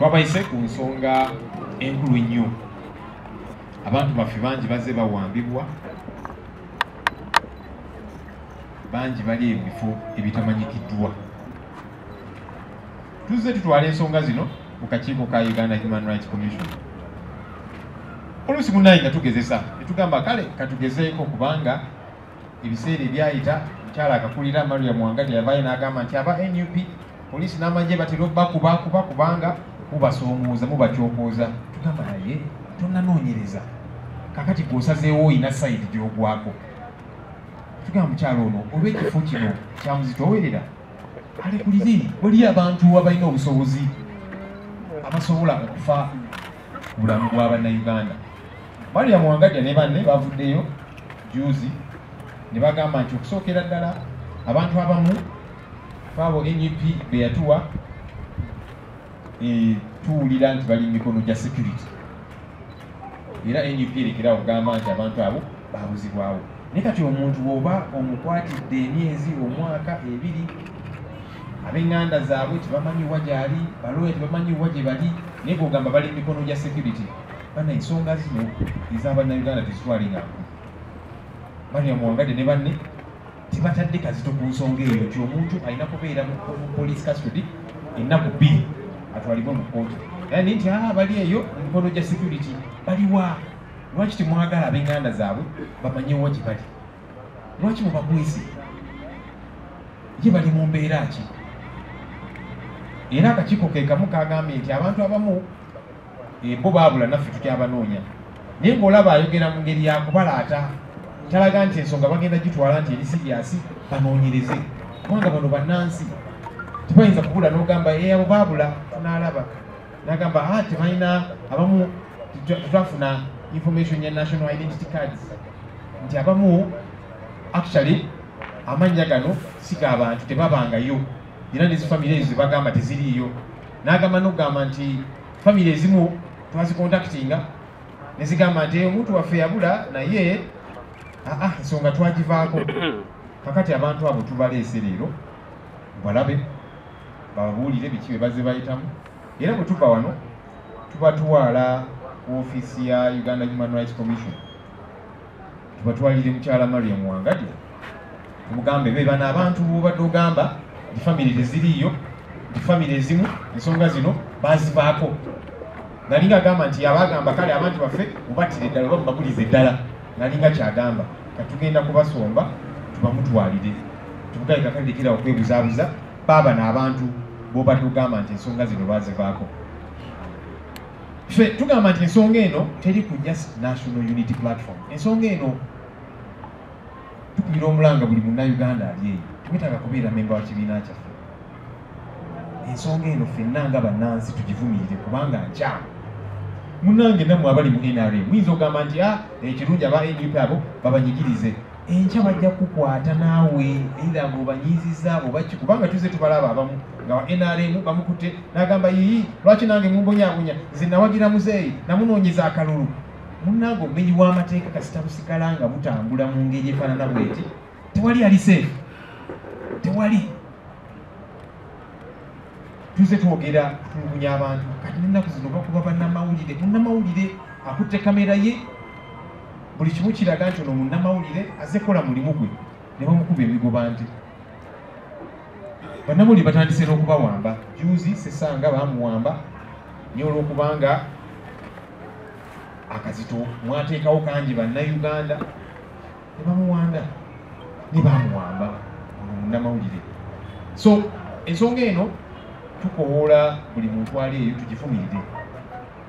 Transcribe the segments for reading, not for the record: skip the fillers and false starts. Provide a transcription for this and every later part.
twabayise ku nsonga enkulu ennyo. Abantu baffe bangi bazze bawambibwa, bangi bali ebifo ebitamanyikiddwa. Tuzze tutwala ensonga zino mu kakiiko ka Uganda Human Rights Commission. Oluusi munayi nga tugezesa ne tugamba kale katugezeeko, kubanga ebiseera ebyayita mukyala akakulira Maria Mwangati yavaayo n'agamba nti aba NUP poliisi n'amagye batera bakuba kubanga mubasoomooza mubakyokooza. Tugamba naye tonnanoonyereza, kakati gwosazeewo oyina sayidi gy'ogwako. Tugamba mukyala ono oba ekifo kino kyamuzitoowerera alekulire, waliyo abantu abalina obusobozi abasobola okufa ku bulamu bwa bannayuganda. Maria Mwangati ne banne bavuddeyo juzi ne bagamba nti okusookera ddala abantu abamu faabo NUP be yatuwa tuwulira nti bali mu mikono gya security, era NUP erekera okugamba nti abantu abo babuzibwawo. Naye kati omuntu bw'oba omukwatidde emyezi, omwaka, ebiri, ab'enganda zaabwe tebamanyiwa gy'ali, balooya tebamanyiwa gye bali, naye bw'ogamba bali mu mikono gya security, bana ensonga zino ez'abannayuganda tezitwalinga nkulu. Maria Mwangati ne banne tibatadde kazito ku nsonga eyo nti omuntu alina kubeera mu police custody ennaku 2 atwalibwe mu kkooti. Yani nti bali eyo mu mikono gya security baliwa? Lwaki temwagala ab'enganda zaabwe bamanyiwa gye bali? Lwaki mubakwesi? Ye bali mu mbeera ki? Era akakiiko ke kamu kagambye nti abantu abamu bo baabula naffe tukyabanoonya, naye ng'olaba ayogera mu ngeri ya kubalaata, talaga nti ensonga bagenda gitwala nti eri siriasi banoonyereze. Kubanga bano bannansi tebayinza kubula n'ogamba abo baabula tunaalaba, n'agamba tebalina abamu twafuna information ya national identity cards nti abamu actually amannya gano si g'abantu, tebabangayo, era nezi famire ezo zebagamba teziriiyo. N'agamba n'ogamba nti famire ezimu twazikontakitinga nezigamba nti omuntu waffe yabula naye ensonga twagivaako. Kakati abantu abo tubaleese leero balabe bababuulire biki bye bazze bayitamu, era bwe tuva wano tubatwala ku ofiisi ya Uganda Human Rights Commission, tubatwalire mukyala Maria Mwangati tumugambe be bano abantu bw'obadde ogamba nti famire teziriiyo, nti famire ezimu ensonga zino bazivaako. Nalinga agamba nti abagamba kale abantu baffe mubattire eddala oba mubabulize eddala, nalinga kyagamba katugenda kubasomba tubamutwalire tubugaye kakadekera okwebuzaabuza baaba n'abantu bw'obadde ogamba nti ensonga zino bazivaako. Ffe tugamba nti ensonga eno teri ku just National Unity Platform. Ensonga eno tukubira omulanga buli munnayuganda ali eyo, twetaaga kubeera memba wa kibiina kyaffe. Ensonga eno ffenna nga bannansi tugivumirire, kubanga nkyamu munnange nammwe abali mu NRM muyinza ogamba nti ekirungi aba NUP abo babanyigirize, enkya bajja kukwata naawe era ng'obanyiizizza obaki, kubanga tuzze tubalaba abamu nga wa NRM bamukutte n'agamba yiyi lwaki nange mumbonyaabonya, nze nawagira muzeeyi namunoonyeza akalulu. Munnange obumenyi bw'amateeka kasita busigala nga butambula mu ngeri efaanana bweti, tewali ali seefu, tewali. Tuzze twogera tutulugunya abantu, kati n'ennaku zino bakuba bannamawulire. Munnamawulire akutte kamera ye, buli kimu kiraga nti ono munnamawulire azze kola mulimu gwe, ne bamukuba ebigoba nti. Bannamawulire batandise n'okubawamba. Juzi Sesanga bamuwamba naye olw'okubanga akazito mwateekawo kangi bannayuganda ne bamuwanda ne bamuwamba ono munnamawulire. So ensonga eno tukowoola buli muntu ali eyo tugifumirire,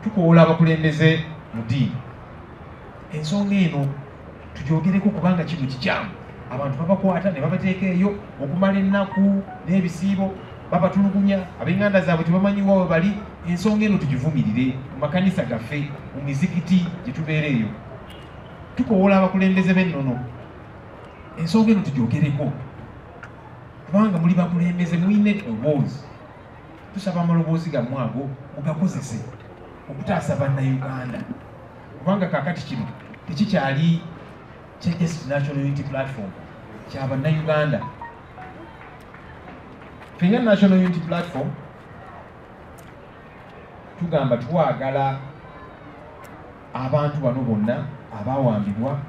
tukowoola abakulembeze mu ddiini. Ensonga eno tugyogereko kubanga kintu kikyamu. Abantu babakwata ne babateeka eyo okumala ennaku n'ebisiibo, babatulugunya, ab'enganda zaabwe tebamanyiwa we bali. Ensonga eno tugivumirire mu makanisa gaffe, mu mizikiti gye tubeera eyo. Tukowoola abakulembeze b'ennono, ensonga eno tugyogereko kubanga muli bakulembeze muyina eddoboozi. Tusaba amaloboozi gammwe ago mugakozese okutaasa bannayuganda, kubanga kaakati kino tekikyali kya just National Unity Platform, kya bannayuganda. Fenga National Unity Platform tugamba twagala abantu bano bonna abawambibwa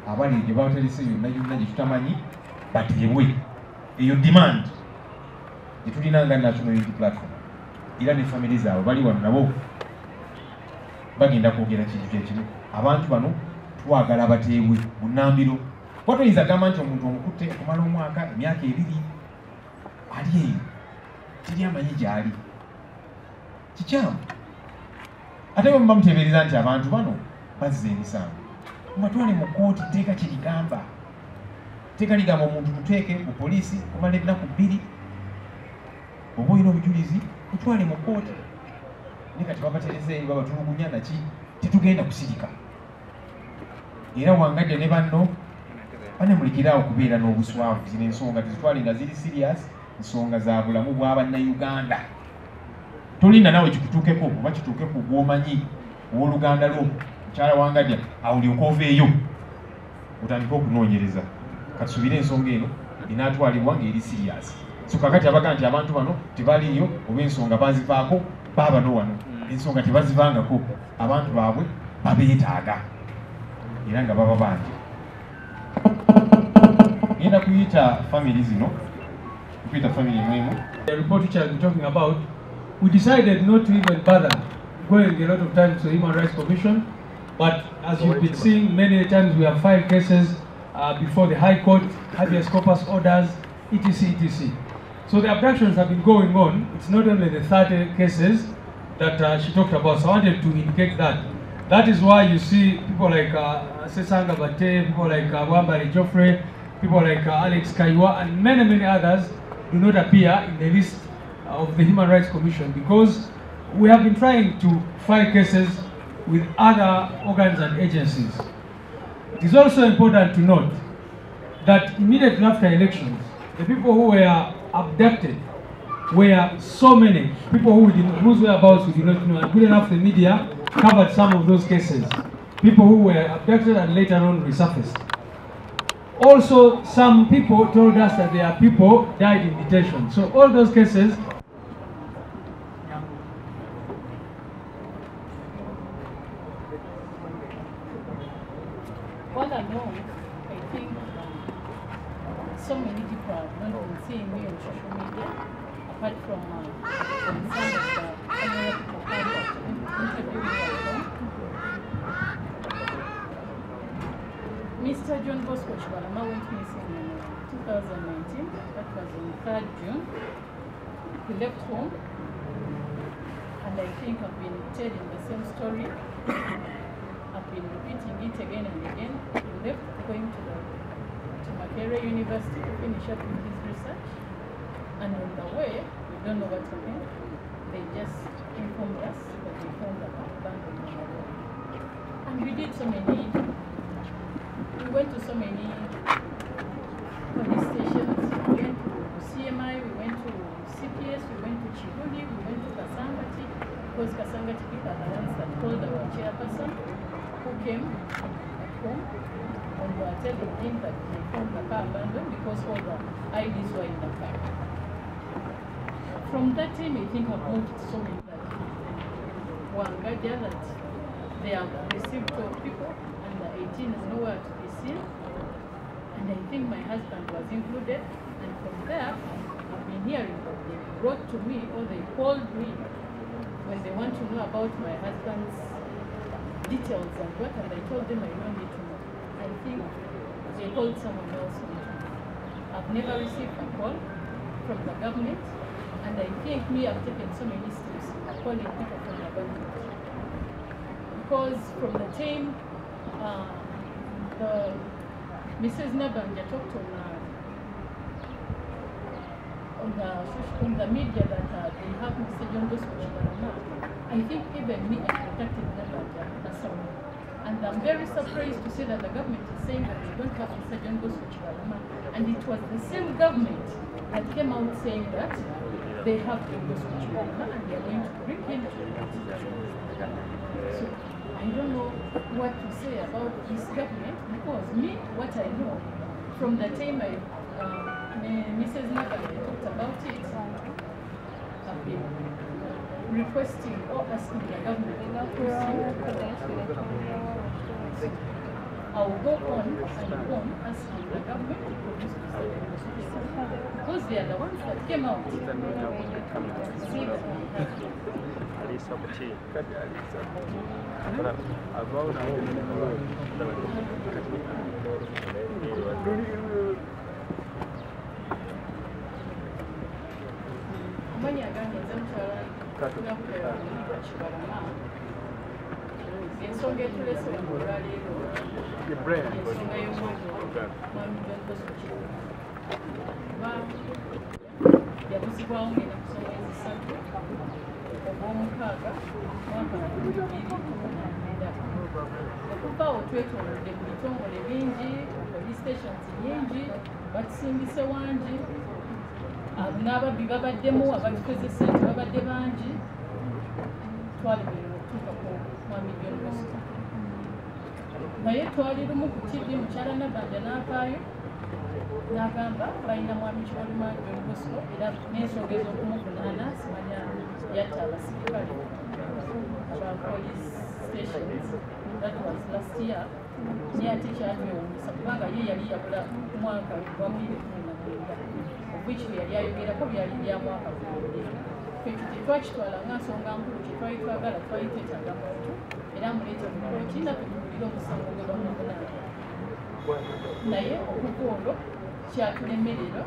abali gye baterese yonna gye tutamanyi bateebwe. Eyo demand gye tulina nga National Unity Platform era ne family zaabwe bali wano nabo bagenda kwogera kintu kyekimu. Abantu bano twagala bateebwe mu nnambiro. Kuba toyinza gamba nti omuntu omukutte okumala omwaka emyaka 2 ali eyo teri amanyi gy'ali, kikyamu. Ate bwe muba muteebereza nti abantu bano bazza emisango, mubatwale mu kkooti. Tteeka kirigamba, tteeka ligamba omuntu muteeke mu poliisi okumala ennaku 2, oba olina obujulizi mutwale mu kkooti. Ne kati babatereze babatulugunya naki tetugenda kusirika. Era wangadde ne banno banemulekerawo okubeera n'obuswavu. Zino ensonga tezitwale nga ziri serious, ensonga za bulamu bwa bannayuganda. Tolinda nawe kikutuukeko oba kituuke ku gw'omanyi ow'oluganda lwo mukyala wangadya awulyoka oveeyo otandika okunoonyereza. Katusubire ensonga eno inaatwalibwa ng'eri serious. So kakati abaga nti abantu bano tebaliyo oba ensonga bazivaako baba no wano, ensonga tebazivangako, abantu baabwe babeetaaga era nga baba bangi. Ngenda kuyita family zino, kuyita family mwemu. The report which I've been talking about, we decided not to even bother going a lot of times to the Human Rights Commission, but as you've been seeing, many times we have filed cases before the High Court, habeas corpus orders, etc, etc. So the abductions have been going on. It's not only the 30 cases that she talked about, so I wanted to indicate that. That is why you see people like Sesanga Bate, people like Wambari Joffrey, people like Alex Kaiwa, and many, many others do not appear in the list of the Human Rights Commission, because we have been trying to file cases with other organs and agencies. It is also important to note that immediately after elections, the people who were abducted were so many people whose whereabouts we did not know, and good enough the media covered some of those cases. People who were abducted and later on resurfaced. Also, some people told us that their people died in detention. So all those cases. All along, I think so many people have not been seeing me on social media, apart from some of the other people interviewing me at home. Mr. John Bosco Chibalama went missing in 2019. That was on 3rd June. He left home, and I think I've been telling the same story. I've been repeating it again and again. He left going to Makerere University to finish up with his research, and on the way, we don't know what happened. They just informed us that we found the abandoned machine. And we did so many. We went to so many police stations. We went to CMI, we went to CPS, we went to Chibuli, we went to Kasangati, because Kasangati people are the ones that called our chairperson, who came at home, and we were telling him that they found the car abandoned because all the IDs were in the car. From that time, I think I've moved so many that Wangadia that they have received 12 people, and the 18 is nowhere to be seen. And I think my husband was included. And from there, I've been hearing that they brought to me, or they called me when they want to know about my husband's details and what, and I told them I don't need to know. I think they called someone else on me. I've never received a call from the government, and I think I've taken so many steps calling people from the government. Because from the time Mrs. Nabanja talked on the media that they have Mr. John Bosco Chibalama, I think even me, I contacted Nabanja personally. And I'm very surprised to see that the government is saying that they don't have Mr. John Bosco Chibalama. And it was the same government that came out saying that they have John Bosco Chibalama and they are going to bring him to the So I don't know what to say about this government, because me, what I know, from the time Mrs. Nabanja talked about it, I've been requesting or asking the government to I will go on and on asking the government to produce the studies because they are the ones that came out. Ensonga etulese wano olwaleero ensonga y'omwami yabuzibwawo ngenda kusoma ezisatu ogw'omukaaga mwaka 2019 okuva awo twetoolodde mu bitongole bingi police stations nyingi batusingise wangi n'ababbi babaddemu abatukoze ssente babadde bangi twalemerera okutuuka ku mwami John Bosco naye twali lumu ku TV mukyala Nabanja n'avaayo n'agamba balina mwami Kibaluma John Bosco era n'ensonga ez'okumuvunaana simanya yatta abasirikale aba police stations that was last year naye ate kyatwewuunyisa kubanga ye yali yabula mwaka gwa 2019 which yali ayogerako byali bya mwaka twakitwala nga nsonga nkulu kyetwali twagala twali twetaaga muntu era muleete mukooti natutuulira omusango gwe bamuvunaana naye okuva olwo kyatulemerera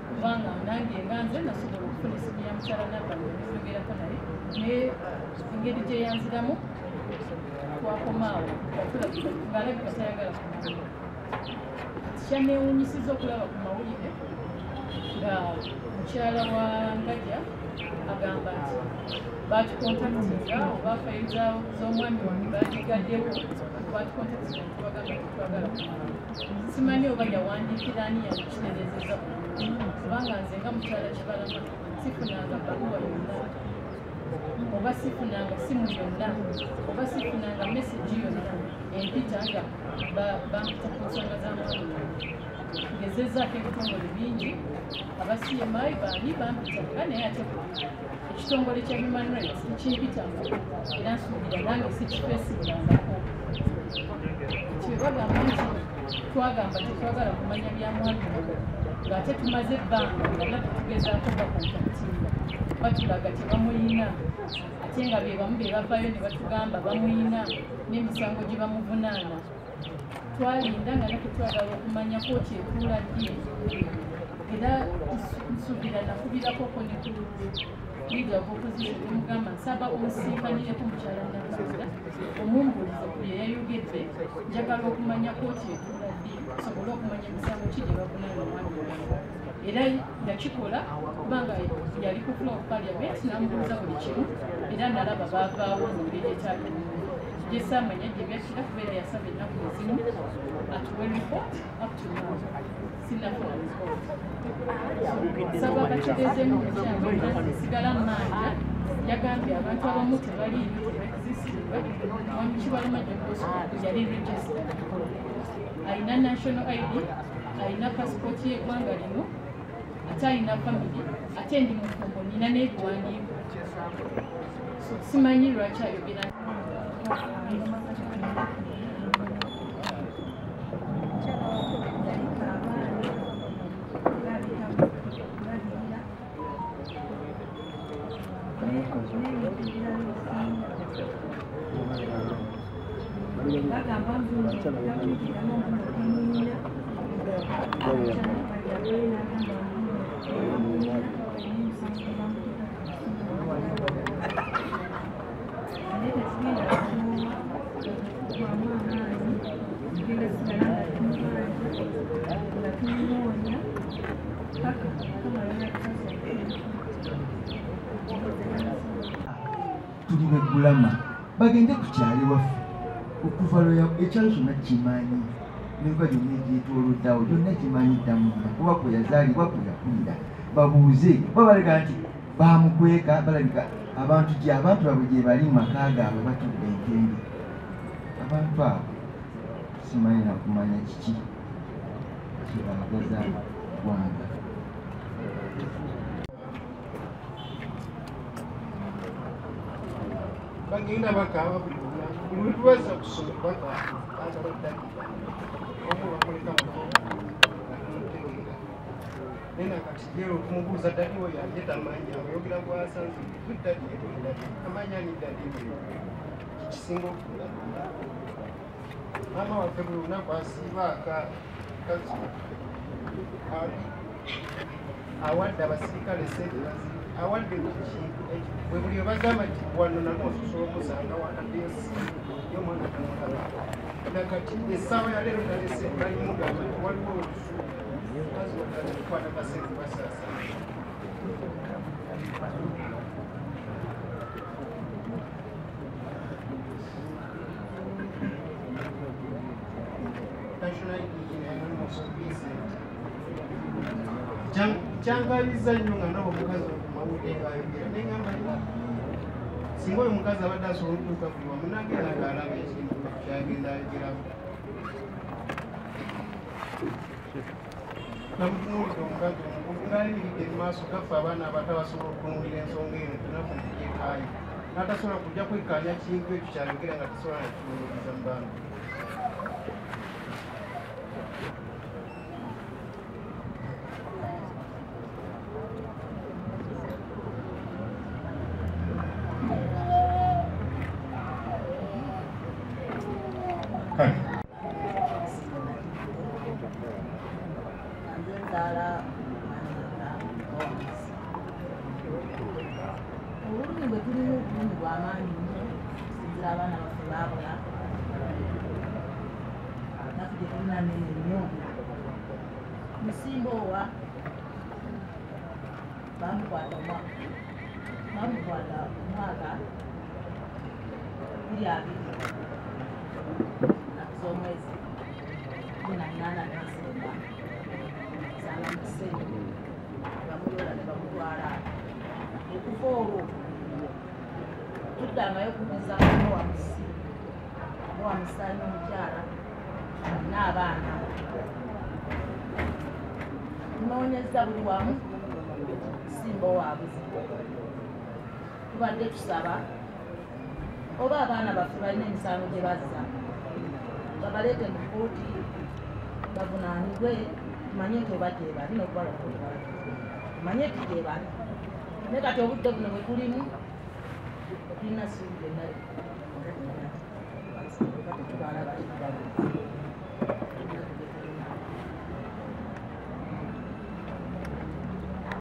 kubanga nange nga nze nasobola okufuna esimu ya mukyala Nabanja nezogerako naye naye engeri gye yanziramu twakomaawo ng'alabika tayagala kumanya kyanneewuunyisiza okulaba ku mawulire nga mukyala wa Ngajja agamba nti batukontaktinga oba fayiro z'omwami wange bagigaddewo batukontaktinga tubagamba tetwagala kumanya simanyi oba yawandiikira ani yakitereezezza kubanga nze nga mukyala Kibalama sifunanga baluwa yonna oba sifunanga simu yonna oba sifunanga mesagi yonna empita nga bampita ku nsonga z'amawulire ngezezzaako ebitongole bingi abasiemayi baani bampitanga naye ate ekitongole kya human rights tekimpitanga era nsuubira nange sikifeesingangako kyebagamba nti twagamba tetwagala kumanya bya mwami ng'ate tumaze ebbanga nga naffe tugezaako bakontaktinga batulaga tebamuyina ate nga be bamu be bavaayo ne batugamba bamuyina n'emisango gye bamuvunaana twalinda nga naffe twagala okumanya kooti etuula ddi era nsuubira nakubirako ne ku leader of opposition nemugamba nsaba onsiikanireko mukyala Nabanja omumbuulize ku bye yayogedde njagala okumanya kooti etuula ddi osobole okumanya emisango ki gye bavunaana omwami wange era yakikola kubanga yali ku floor of parliament n'amubuuza buli kimu era nalaba baavaawo mu ngeri etali gye saamanya gye byakira kubeera yasaba ennaku ezimu atuwe report up to now sinafuna report saba batereezemu mukyala sigala Mmanja yagambye abantu abamu tebaliiyo tebaexisinga mwami Kibaluma John Bosco yali registered alina national ID alina passport y'eggwanga lino ate alina family ate ndi mufumbo nina n'ebiwandiiko simanyi lwaki ayogera tuli begulama bagende ku kyalo waffe okuva lwe ekyalo kyonna kimanyi n'enkuba gyonna egyetooloddawo gyonna kimanyi ddamunda kuba kwe yazaalibwa kwe yakulira babuuze babalega nti bamukweka balabika abantu baabwe gye bali mu maka gaabwe batudde enkenge abantu abo simanyi nakumanya kiki kibaagaza ggwanga. bagenda bakaaba buli lunaku buli lwe tubaza kusoma bakaaba batabaddakiika omu bakoleka mutegeera naye nakati jero okumubuuza dadi we yanje tamanya oyogera gwasanze dadi amanya ni dadi kikisinga okula maama waffe buli lunaku asiibaaka kazi awadde abasirikale sente awadde bwe buli obagamba nti wano nalwo ososola omusanga waddeyo yo mwana tamulaba nakati essaawa ya leero nalese balimugamba nti waliwo olusu kazi wadala kukwata kasente basaasa kyangabiza nnyo nga ndaba omukazi okumawulire ngayogera nengamba singa oyo omukazi abadde asobola okutuuka buli wamu nagenda ngaalaba ekintu kyagenda ayogeramu namutunuulira omukazi omukugu ngaalimiridde mu maaso gaffe abaana abato abasobola okutunuulira ensonga eno tunaku ntugyekaayo n'atasobola kujja kwekkaanya kintu ekyo kyayogera nga tasobola nakitunuuliza mu bantu Obulumi bwe tulimu obulumi bw'amaanyi nnyo okusinzira abaana baffe baabula naku gye tulina nnene nnyo musimba owa bamukwata omwaka 2 z'omwezi 18 Desemba sanga mu kisenge bamuloola ne bamutwala okuva olwo tuddangayo kubuuza owamusaani omukyala n'abaana tunoonyeza buli wamu simba owaabuzi tubadde tusaba oba abaana baffe balina emisango gye bazza babaleete mu kooti bavunaanibwe tumanye nti oba gyebali n'okubala tumanye nti gyebali naye kati obudde buno bwe tulimu tulina ssuubi byonna tetubala bali